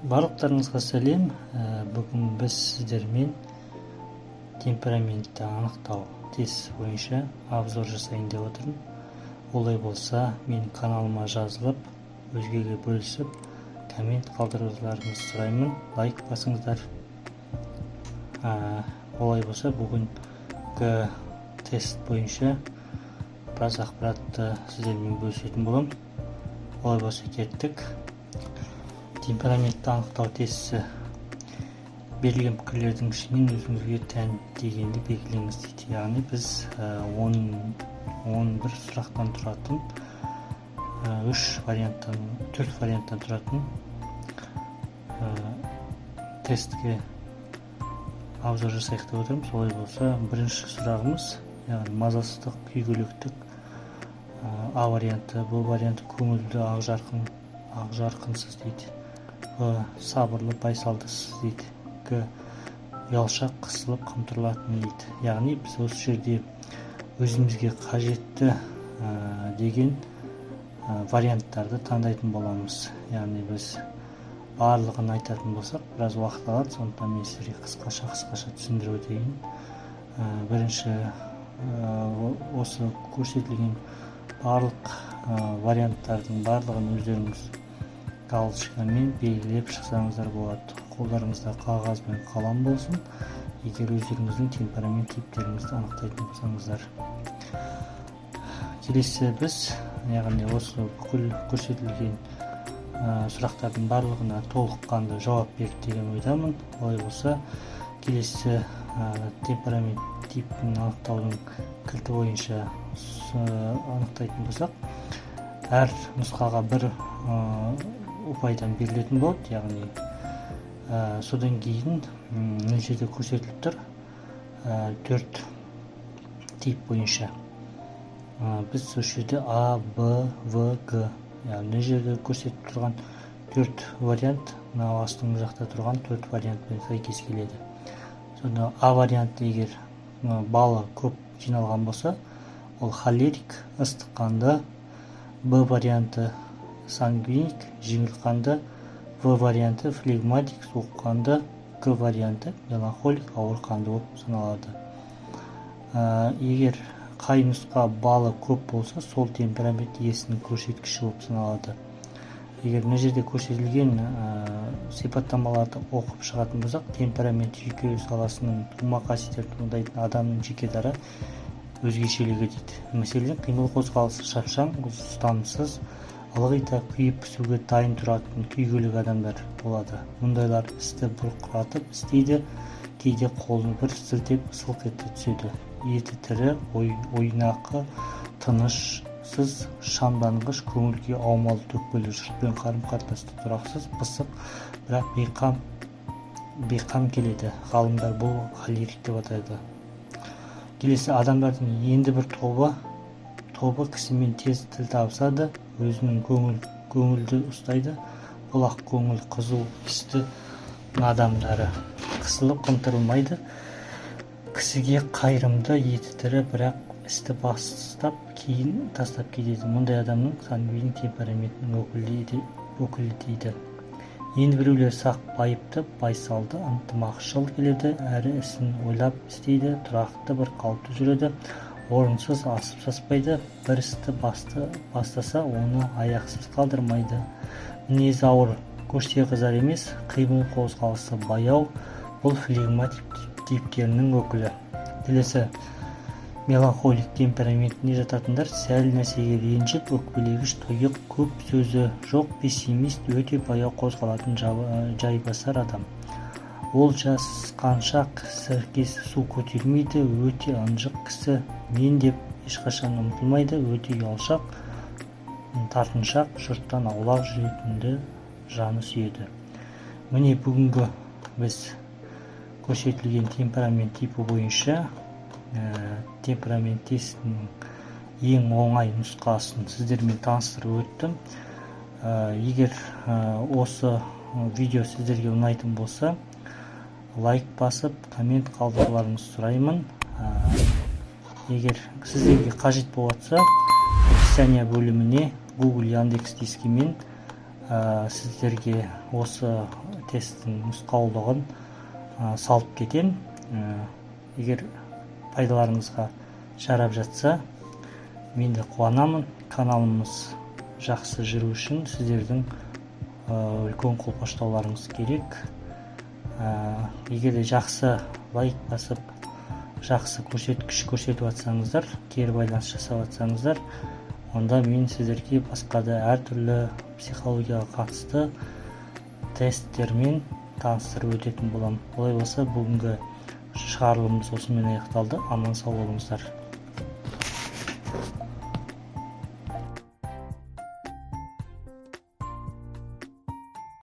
Барлықтарыңызға сәлем. Бүгін біз сіздермен темпераментті анықтау тест бойынша обзор жасайын деп отырмын. Олай болса, мен каналыма жазылып, өзгеге бөлісіп, коммент қалдыруларыңызды сұраймын. Лайк басыңыздар. Олай болса, бүгінгі тест бойынша біраз ақпаратты сіздермен бөлісетін боламын. Олай болса, кеттік. Темпераментті анықтау тестісі берілген пікірлердің ішінен өзіңізге тән дегенді белгілеңіз дейді. Яғни біз 11 сұрақтан тұратын 4 варианттан тұратын тестке обзор жасайық деп отырмыз. Солай болса, бірінші сұрағымыз, яғни мазасыздық, күйгіліктік А варианты, Б варианты көңілді, ақ жарқынсыз дейді. Сабырлы, байсалдысыз дейді. Ұялшақ, қысылып, қымтырылатын дейді. Яғни біз осы жерде өзімізге қажетті деген варианттарды таңдайтын боламыз. Яғни біз барлығын айтатын болсақ, біраз уақыт алады, сондықтан мен сіздерге қысқаша түсіндіріп өтейін. Бірінші, осы көрсетілген барлық варианттардың барлығын өздеріңіз галочкамен белгілеп шықсаңыздар болады. Қолдарыңызда қағаз бен қалам болсын, егер өздеріңіздің темперамент типтеріңізді анықтайтын болсаңыздар. Келесі біз, яғни осы бүкіл көрсетілген сұрақтардың барлығына толыққанды жауап берді деген ойдамын. Олай болса, келесі темперамент типін анықтаудың кілті бойынша анықтайтын болсақ, әр нұсқаға бір ұпайдан берілетін болады. Яғни содан кейін мына жерде көрсетіліп тұр 4 тип бойынша. Біз осы жерде А, Б, В, Г. Мына жерде көрсетіп тұрған 4 вариант, мына астыңғы жақта тұрған 4 вариантпен сәйкес келеді. Сонда А варианты егер балы көп жиналған болса, ол холерик, ыстық қанды. Б варианты сангвиник, жеңіл қанды. В варианты флегматик, суық қанды. Г варианты меланхолик, ауыр қанды болып саналады. Егер қай нұсқа балы көп болса, сол темперамент иесінің көрсеткіші болып саналады. Егер мына жерде көрсетілген сипаттамаларды оқып шығатын болсақ, темперамент жүйке саласының тума қасиеттер туындайтын адамның жеке дара өзгешелігі дейді. Мәселен, қимыл қозғалысы шапшаң, ұстамсыз, ылғи да күйіп пісуге дайын тұратын күйгілік адамдар болады. Мұндайлар істі бұрқыратып істейді, кейде қолын бір сілтеп сылқ ете түседі. Еті тірі, ойнақы, тынышсыз, шамданғыш, көңілге аумалы төкпелі, жұртпен қарым-қатынаста тұрақсыз, пысық, бірақ бейқам келеді. Ғалымдар бұл холерик деп атайды. Келесі, адамдардың енді бір тобы кісімен тез тіл табысады, өзінің көңілді ұстайды. Бұл ақ көңіл, қызу істі адамдары қысылып қымтырылмайды, кісіге қайырымды, еті тірі, бірақ істі бастап кейін тастап кетеді. Мұндай адамның сангвиник темпераментінің өкілі дейді. Енді біреулер сақ, байыпты, байсалды, ынтымақшыл келеді, әрі ісін ойлап істейді, тұрақты бір қалыпты жүреді, орынсыз асып саспайды, бір істі бастаса, оны аяқсыз қалдырмайды. Мінезі ауыр, көште қызар емес, қимыл қозғалысы баяу, бұл флегматик типтерінің өкілі. Келесі, меланхолик темпераментіне жататындар сәл нәрсеге ренжіп, өкпелегіш, тұйық, көп сөзі жоқ, пессимист, өте баяу қозғалатын жайбасар адам. Ол жасқаншақ, сіркесі су көтермейді, өте ынжық кісі, мен деп ешқашан ұмтылмайды, өте ұялшақ, тартыншақ, жұрттан аулақ жүретінді жаны сүйеді. Міне бүгінгі біз көрсетілген темперамент типі бойынша темперамент тестінің ең оңай нұсқасын сіздермен таныстырып өттім. Егер осы видео сіздерге ұнайтын болса, лайк басып, коммент қалдыруларыңызды сұраймын. Егер сіздерге қажет болса, описание бөліміне Google Яндекс дискімен сіздерге осы тесттің нұсқаулығын салып кетем. Егер пайдаларыңызға жарап жатса, мен де қуанамын. Каналымыз жақсы жүру үшін сіздердің үлкен қолпаштауларыңыз керек. Егер де жақсы лайк басып, жақсы көрсеткіш көрсетіп жатсаңыздар, кері байланыс жасап жатсаңыздар, онда мен сіздерге басқа да әртүрлі психологияға қатысты тесттермен таныстырып өтетін боламын. Олай болса, бүгінгі шығарылымымыз осымен аяқталды. Аман сау болыңыздар.